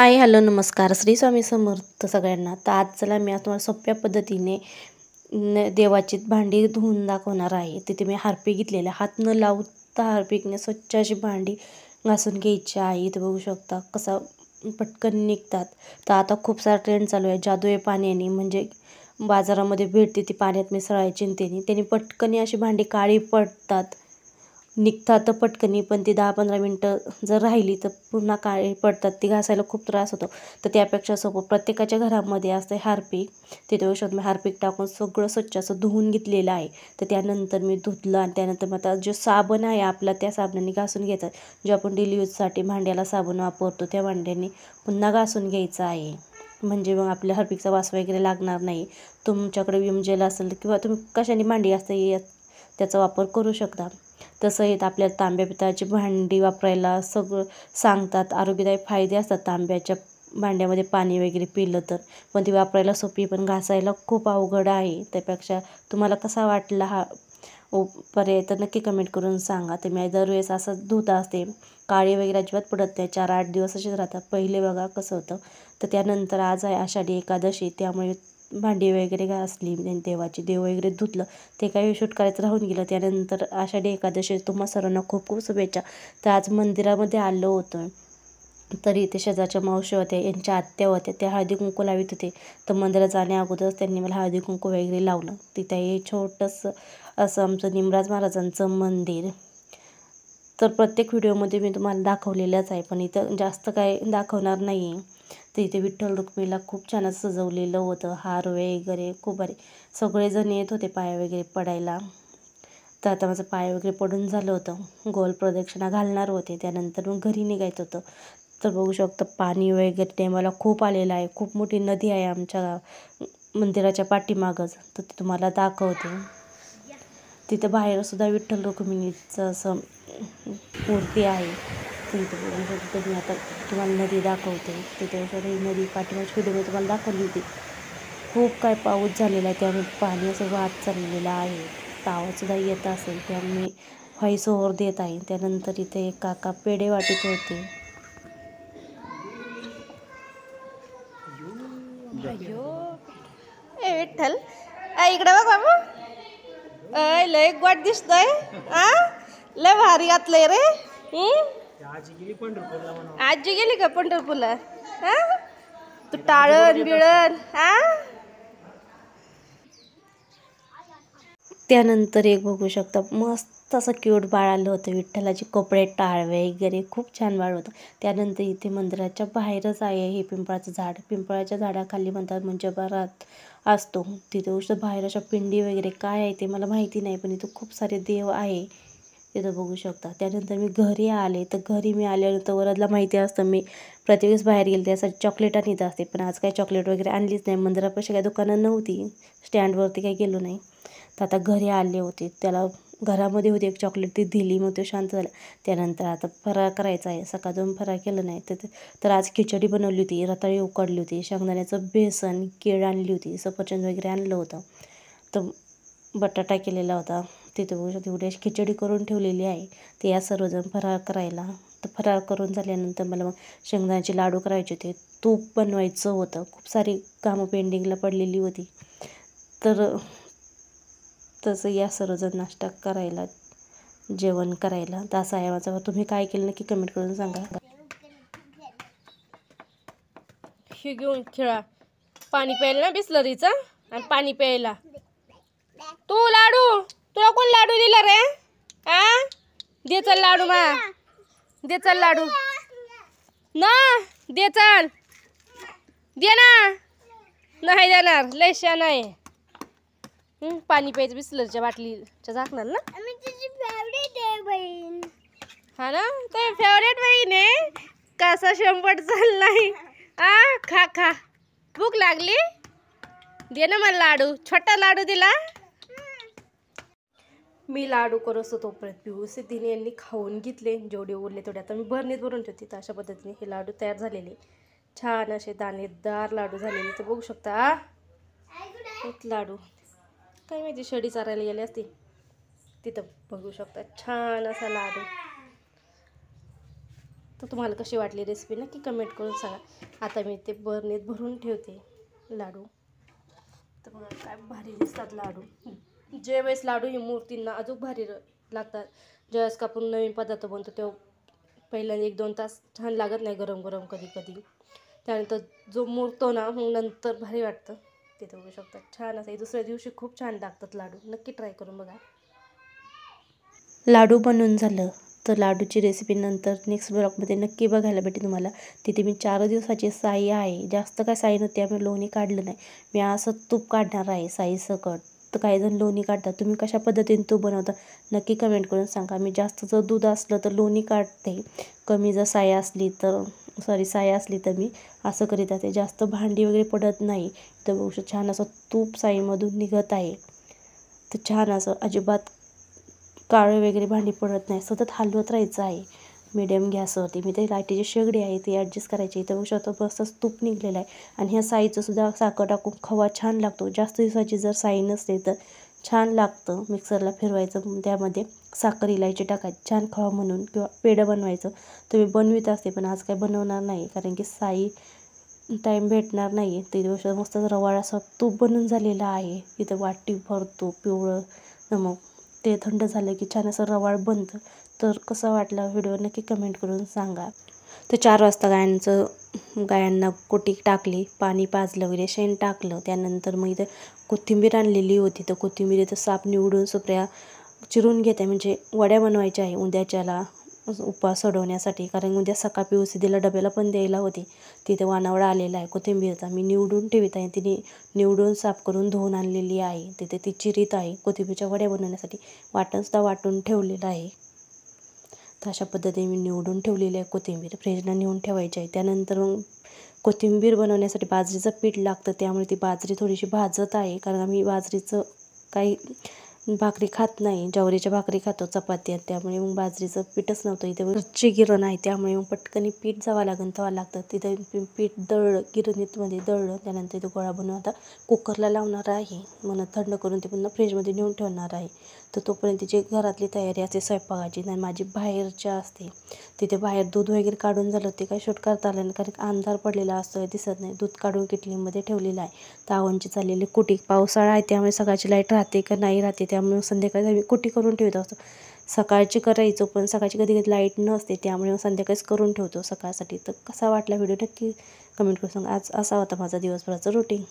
Hi hello नमस्कार श्री स्वामी समर्थ सगळ्यांना। तर आज चला मी आज तुम्हाला सोप्या पद्धतीने देवाची भांडी धुवून दाखवणार आहे। तिथे मी हार्पिक घेतलेले, हात न लावता हार्पिकने स्वच्छ अशी भांडी घासून घ्यायची आहे। इथे बघू शकता कसा पटकन निघतात। तर आता खूप सारा ट्रेंड चालू आहे जादू पाण्याने, म्हणजे बाजारामध्ये भेटते ती पाण्यात मिसळायची त्यांनी पटकन अशी भांडी काळी पडतात, निघतात तर पटकनी, पण ती 10-15 मिनटं जर राहिली तर पुन्हा काळी पडतात, ती घासायला खूप त्रास होतो। तर त्यापेक्षा सोपं प्रत्येकाच्या घरामध्ये असते हार्पिक। तिथे औषध मी हार्पिक टाकून सगळं स्वच्छ असं धुवून घेतलेलं आहे। तर त्यानंतर मी धुतलं आणि त्यानंतर मग आता जो साबण आहे आपला त्या साबणाने घासून घ्यायचा। जो आपण डेली यूजसाठी भांड्याला साबण वापरतो त्या भांड्याने पुन्हा घासून घ्यायचं आहे, म्हणजे मग आपल्या हार्पिकचा वास वगैरे लागणार नाही। तुमच्याकडे विम जेल असेल किंवा तुम्ही कशाने भांडी घासता त्याचा वापर करू शकता। तसं येत आपल्याला तांब्या पितळाची भांडी वापरायला सगळं सांगतात, आरोग्यदायी फायदे असतात तांब्याच्या भांड्यामध्ये पाणी वगैरे पिलं तर, पण ती वापरायला सोपी पण घासायला खूप अवघड आहे। त्यापेक्षा तुम्हाला कसा वाटला हा पर्याय तर नक्की कमेंट करून सांगा। तर मी दरवेळेस असं धुत असते, काळी वगैरे अजिबात पडत नाही, 4-8 दिवस असेच राहतात। पहिले बघा कसं होतं। तर त्यानंतर आज आहे आषाढी एकादशी, त्यामुळे भांडी वगैरे घासली देवाची, देव वगैरे धुतलं, ते काही शूट करायचं राहून गेलं। त्यानंतर आषाढी एकादशी तुम्हा सर्वांना खूप खूप शुभेच्छा। तर आज मंदिरामध्ये आलो होतं, तरी इथे शेजारच्या मावशी होत्या, यांच्या आत्या होत्या, त्या हळदी कुंकू लावित होते। तर मंदिरात जाण्या अगोदरच त्यांनी मला हळदी कुंकू वगैरे लावलं। तिथे हे छोटंसं असं आमचं निमराज महाराजांचं मंदिर, तर प्रत्येक व्हिडिओमध्ये मी तुम्हाला दाखवलेलंच आहे, पण इथं जास्त काय दाखवणार नाही आहे। तर इथे विठ्ठल रुक्मिणीला खूप छान सजवलेलं होतं, हार वगैरे खूप भारी, सगळेजण येत होते पाय वगैरे पडायला। तर आता माझं पाय वगैरे पडून झालं होतं, गोल प्रदक्षिणा घालणार होते, त्यानंतर मग घरी निघायचं होतं। तर बघू शकतो पाणी वगैरे टेम्हाला खूप आलेलं आहे, खूप मोठी नदी आहे आमच्या मंदिराच्या पाठीमागच, तर ते तुम्हाला दाखवते। तिथं बाहेरसुद्धा विठ्ठल रुक्मिणीचं असं मूर्ती आहे। तिथे बघू शकतो मी आता तुम्हाला नदी दाखवते। तिथे ही नदी पाठीमागच्या व्हिडिओमध्ये तुम्हाला दाखवली होती। खूप काय पाऊस झालेला आहे, त्यामुळे पाणी असं वाहत चाललेलं आहे। आवाजसुद्धा येत असेल, त्यामुळे व्हॉइस ओव्हर देत आहे। त्यानंतर इथे एक काका पेढे वाटत होते। ए विठ्ठल, इकडे बघ बाबू, लय गोड दिसतोय, लय भारी घातलंय रे। आजी गेली का पंढरपूरला? तू टाळण बिळण त्यानंतर एक बघू शकता मस्त असं क्यूट बाळ आलं होतं, विठ्ठलाचे कपडे टाळ वगैरे खूप छान बाळ होतं। त्यानंतर इथे मंदिराच्या बाहेरच आहे हे पिंपळाचं झाड, पिंपळाच्या झाडाखाली म्हणतात म्हणजे बरात असतो। तिथे उष्ट बाहेर अशा पिंडी वगैरे काय आहे ते मला माहिती नाही, पण इथं खूप सारे देव आहे, तिथं बघू शकता। त्यानंतर मी घरी आले, तर घरी मी आल्यानंतर वरदला माहिती असतं मी प्रत्येक बाहेर गेले त्यासाठी चॉकलेट आणत असते, पण आज काही चॉकलेट वगैरे आणलीच नाही, मंदिरापाशी काही दुकानं नव्हती, स्टँडवरती काही गेलो नाही। तर आता घरी आले होते, त्याला घरामध्ये होती एक चॉकलेट, ती दिली, मग तो शांत झाला। त्यानंतर आता फराळ करायचा आहे, सकाळून फराळ केलं नाही तर आज खिचडी बनवली होती, रताळी उकडली होती, शेंगदाण्याचं बेसन, केळ आणली होती, सफरचंद वगैरे आणलं होतं, तर बटाटा केलेला होता। तिथे बघू शकते एवढी खिचडी करून ठेवलेली आहे। ते या सर्वजण फराळ करायला, तर फराळ करून झाल्यानंतर मला मग शेंगदाण्याचे लाडू करायचे होते, तूप बनवायचं होतं, खूप सारी कामं पेंडिंगला पडलेली होती। तर तसं या सर्वजण नाश्ता करायला, जेवण करायला, तर असं आहे माझं। तुम्ही काय केलं नक्की कमेंट करून सांगा। हे घेऊन खेळा, पाणी प्यायला ना बिस्लरीचं, आणि पाणी प्यायला तू लाडू, तुला कोण लाडू दिला रे? दे चल लाडू, दे चल लाडू ना, दे चल, दे ना, नाही देणार, लय शान आहे। पाणी प्यायचं बिस्लरीच्या बाटलीच्या झाकणार ना, हा ना, तर फेवरेट बहीण आहे, कसा शंभर चाललाय, खा खा, भूक लागली, दे ना मला लाडू, छोटा लाडू दिला। मी लाडू करत तोपर्यंत व्यवस्थित तिने यांनी खाऊन घेतले, जेवढे उरले तेवढे आता मी भरणीत भरून ठेवते। तर अशा पद्धतीने हे लाडू तयार झालेले, छान असे दाणेदार लाडू झालेले, तर बघू शकता। एक लाडू काय माहिती शडी चारायला गेले असते, तिथं बघू शकता छान असा लाडू। तर तुम्हाला कशी वाटली रेसिपी नक्की कमेंट करून सांगा. आता मी ते बरणीत भरून ठेवते लाडू. तर बघा काय भारी दिसतात लाडू. ज्यावेळेस लाडू ही मूर्तींना अजून भारी लागतात. ज्यावेळेस का आपण नवीन पदार्थ बनतो तेव्हा पहिल्या 1-2 तास छान लागत नाही गरम गरम कधी कधी. त्यानंतर जो मुरतो ना मग नंतर भारी वाटतं. तिथे बघू शकता छान असं. दुसऱ्या दिवशी खूप छान लागतात लाडू. नक्की ट्राय करून बघा. लाडू बनवून झालं तर लाडूची रेसिपी नंतर नेक्स्ट ब्लॉगमध्ये नक्की बघायला भेटेल तुम्हाला. तिथे मी 4 दिवसाची साई आहे. जास्त काय साई नव्हती, आम्ही लोणी काढलं नाही. मी असं तूप काढणार आहे साई सकट. तर काही जण लोणी काढतात. तुम्ही कशा पद्धतीने तूप बनवता नक्की कमेंट करून सांगा. मी जास्त जर दूध असलं तर लोणी काढते. कमी जर साई असली तर साई असली तर मी असं करीत असते. जास्त भांडी वगैरे पडत नाही. तर बघू शकता छान असं तूप साईमधून निघत आहे. तर छान असं अजिबात काळे वगैरे भांडी पडत नाही. सतत हलवत राहायचं आहे मीडियम गॅसवरती. मी ते लाईटीची शेगडी आहे ती ॲडजस्ट करायची. इथं बघू शकतो बसच तूप निघलेलं आहे. आणि ह्या साईचं सुद्धा साखर टाकून खवा छान लागतो. जास्त दिवसाची जर साई नसते तर छान लागतं. मिक्सरला फिरवायचं, त्यामध्ये साखर इलायची टाकायची, छान खवा म्हणून किंवा पेढं बनवायचं. तुम्ही बनवित असते पण आज काय बनवणार नाही कारण की साई टाईम भेटणार नाही. ते दिवस मस्त रवाळ असं तूप बनून झालेलं आहे. इथं वाटी भरतो पिवळं नमक. ते थंड झालं की छान असं रवाळ बनतं. तर कसा वाटला व्हिडिओ नक्की कमेंट करून सांगा. तर 4 वाजता गायांना कोटी टाकली, पाणी पाजलं वगैरे, शेण टाकलं. त्यानंतर मग इथं कोथिंबीर आणलेली होती. तर कोथिंबीर इथं साफ निवडून सुप्र्या चिरून घेते. म्हणजे वड्या बनवायच्या आहे उद्याच्याला उपवास सोडवण्यासाठी. कारण उद्या सकाळ पिऊसीला डब्याला पण द्यायला होती. तिथे वानावडा आलेला आहे कोथिंबीरचा. मी निवडून ठेवत आहे. तिने निवडून साफ करून धुवून आणलेली आहे. तिथे ती चिरीत आहे कोथिंबीरच्या वड्या बनवण्यासाठी. वाटणसुद्धा वाटून ठेवलेलं आहे. तर अशा पद्धतीने मी निवडून ठेवलेली आहे कोथिंबीर. फ्रीजला नेऊन ठेवायची आहे. त्यानंतर मग कोथिंबीर बनवण्यासाठी बाजरीचं पीठ लागतं. त्यामुळे ती बाजरी थोडीशी भाजत आहे. कारण आम्ही बाजरीचं काही भाकरी खात नाही, ज्वारीच्या भाकरी खातो, चपात्या. त्यामुळे मग बाजरीचं पीठच नव्हतं. इथे कच्ची गिरण आहे त्यामुळे मग पटकन पीठ जावं लागतं. तिथे पीठ दळलं, गिरणीमध्ये दळलं. त्यानंतर इथं गोळा बनवून आता कुकरला लावणार आहे. मग थंड करून ते पुन्हा फ्रीजमध्ये नेऊन ठेवणार आहे. तर तोपर्यंत तिची घरातली तयारी असते स्वयंपाकाची. आणि माझी बाहेरच्या असते. तिथे बाहेर दूध वगैरे काढून झालं. ते काही शूट करता आलं नाही कारण अंधार पडलेला असतो, दिसत नाही. दूध काढून किटलीमध्ये ठेवलेलं आहे. तावणची चाललेली कुटी. पावसाळा आहे त्यामुळे सकाळची लाईट राहते का नाही राहते, त्यामुळे संध्याकाळी आम्ही कुटी करून ठेवत असतो. सकाळची करायचो पण सकाळची कधी कधी लाईट नसते त्यामुळे संध्याकाळीच करून ठेवतो सकाळसाठी. तर कसा वाटला व्हिडिओ नक्की कमेंट करून सांगा. आज असा होता माझा दिवसभराचा रुटीन.